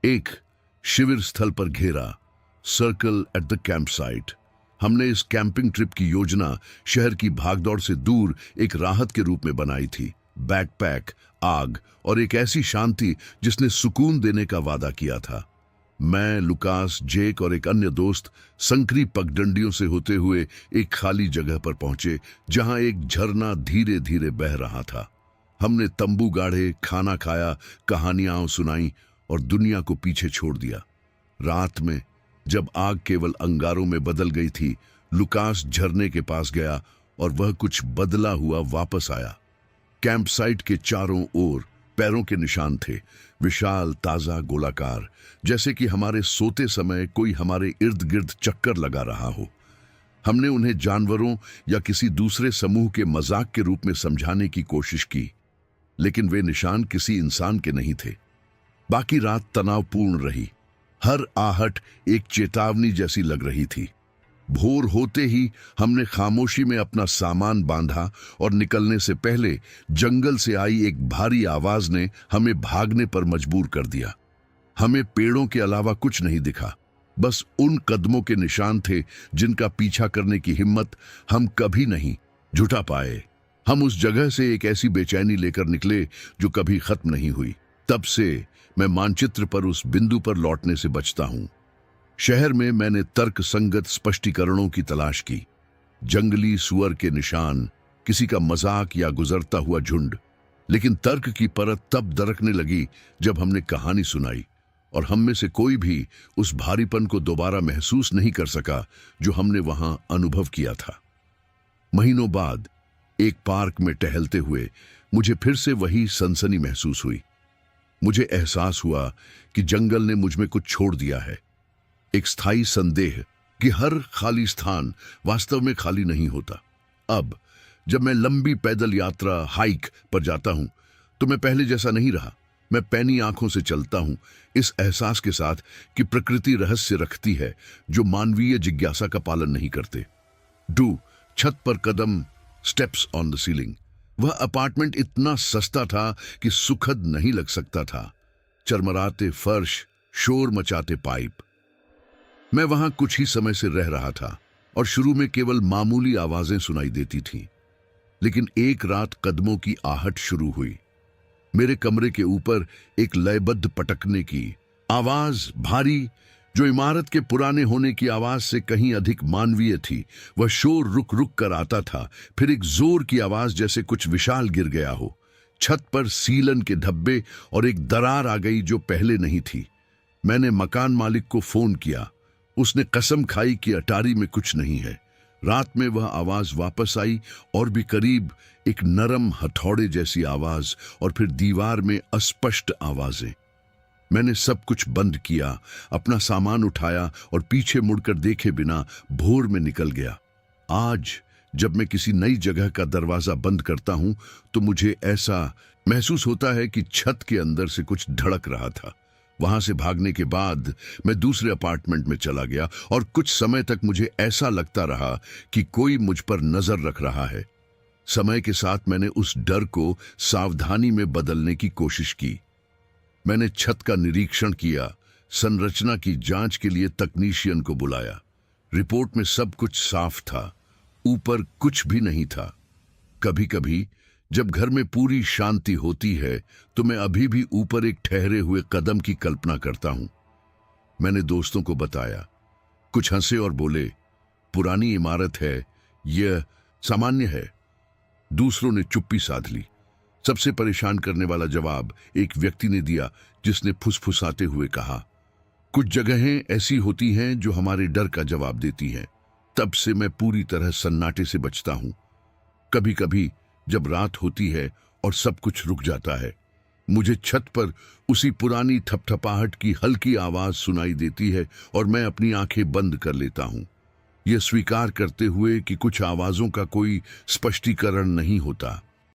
एक, शिविर स्थल पर घेरा, circle at the camp site. हमने इस कैंपिंग ट्रिप की योजना शहर की भागदौड़ से दूर एक राहत के रूप में बनाई थी। बैकपैक, आग और एक ऐसी शांति जिसने सुकून देने का वादा किया था। मैं, लुकास, जेक और एक अन्य दोस्त संकरी पगडंडियों से होते हुए एक खाली जगह पर पहुंचे जहां एक झरना धीरे धीरे बह रहा था। हमने तंबू गाढ़े, खाना खाया, कहानियां सुनाई और दुनिया को पीछे छोड़ दिया। रात में जब आग केवल अंगारों में बदल गई थी, लुकास झरने के पास गया और वह कुछ बदला हुआ वापस आया। कैंप साइट के चारों ओर पैरों के निशान थे, विशाल, ताजा, गोलाकार, जैसे कि हमारे सोते समय कोई हमारे इर्द गिर्द चक्कर लगा रहा हो। हमने उन्हें जानवरों या किसी दूसरे समूह के मजाक के रूप में समझाने की कोशिश की, लेकिन वे निशान किसी इंसान के नहीं थे। बाकी रात तनावपूर्ण रही। हर आहट एक चेतावनी जैसी लग रही थी। भोर होते ही हमने खामोशी में अपना सामान बांधा और निकलने से पहले जंगल से आई एक भारी आवाज ने हमें भागने पर मजबूर कर दिया। हमें पेड़ों के अलावा कुछ नहीं दिखा, बस उन कदमों के निशान थे जिनका पीछा करने की हिम्मत हम कभी नहीं जुटा पाए। हम उस जगह से एक ऐसी बेचैनी लेकर निकले जो कभी खत्म नहीं हुई। तब से मैं मानचित्र पर उस बिंदु पर लौटने से बचता हूं। शहर में मैंने तर्क संगत स्पष्टीकरणों की तलाश की, जंगली सुअर के निशान, किसी का मजाक या गुजरता हुआ झुंड, लेकिन तर्क की परत तब दरकने लगी जब हमने कहानी सुनाई और हम में से कोई भी उस भारीपन को दोबारा महसूस नहीं कर सका जो हमने वहां अनुभव किया था। महीनों बाद एक पार्क में टहलते हुए मुझे फिर से वही सनसनी महसूस हुई। मुझे एहसास हुआ कि जंगल ने मुझ में कुछ छोड़ दिया है। एक स्थायी संदेह कि हर खाली स्थान वास्तव में खाली नहीं होता। अब जब मैं लंबी पैदल यात्रा, हाइक पर जाता हूं, तो मैं पहले जैसा नहीं रहा। मैं पैनी आंखों से चलता हूं, इस एहसास के साथ कि प्रकृति रहस्य रखती है जो मानवीय जिज्ञासा का पालन नहीं करते। छत पर कदम, स्टेप्स ऑन द सीलिंग। वह अपार्टमेंट इतना सस्ता था कि सुखद नहीं लग सकता था। चरमराते फर्श, शोर मचाते पाइप। मैं वहां कुछ ही समय से रह रहा था और शुरू में केवल मामूली आवाजें सुनाई देती थीं, लेकिन एक रात कदमों की आहट शुरू हुई। मेरे कमरे के ऊपर एक लयबद्ध पटकने की आवाज, भारी, जो इमारत के पुराने होने की आवाज से कहीं अधिक मानवीय थी। वह शोर रुक रुक कर आता था, फिर एक जोर की आवाज जैसे कुछ विशाल गिर गया हो। छत पर सीलन के धब्बे और एक दरार आ गई जो पहले नहीं थी। मैंने मकान मालिक को फोन किया। उसने कसम खाई कि अटारी में कुछ नहीं है। रात में वह आवाज वापस आई और भी करीब, एक नरम हथौड़े जैसी आवाज और फिर दीवार में अस्पष्ट आवाजें। मैंने सब कुछ बंद किया, अपना सामान उठाया और पीछे मुड़कर देखे बिना भोर में निकल गया। आज जब मैं किसी नई जगह का दरवाजा बंद करता हूं, तो मुझे ऐसा महसूस होता है कि छत के अंदर से कुछ धड़क रहा था। वहां से भागने के बाद मैं दूसरे अपार्टमेंट में चला गया और कुछ समय तक मुझे ऐसा लगता रहा कि कोई मुझ पर नजर रख रहा है। समय के साथ मैंने उस डर को सावधानी में बदलने की कोशिश की। मैंने छत का निरीक्षण किया, संरचना की जांच के लिए तकनीशियन को बुलाया। रिपोर्ट में सब कुछ साफ था, ऊपर कुछ भी नहीं था। कभी कभी जब घर में पूरी शांति होती है, तो मैं अभी भी ऊपर एक ठहरे हुए कदम की कल्पना करता हूं। मैंने दोस्तों को बताया। कुछ हंसे और बोले, पुरानी इमारत है, यह सामान्य है। दूसरों ने चुप्पी साध ली। सबसे परेशान करने वाला जवाब एक व्यक्ति ने दिया, जिसने फुसफुसाते हुए कहा, कुछ जगहें ऐसी होती हैं जो हमारे डर का जवाब देती हैं। तब से मैं पूरी तरह सन्नाटे से बचता हूं। कभी कभी जब रात होती है और सब कुछ रुक जाता है, मुझे छत पर उसी पुरानी थपथपाहट की हल्की आवाज सुनाई देती है और मैं अपनी आंखें बंद कर लेता हूं, यह स्वीकार करते हुए कि कुछ आवाजों का कोई स्पष्टीकरण नहीं होता।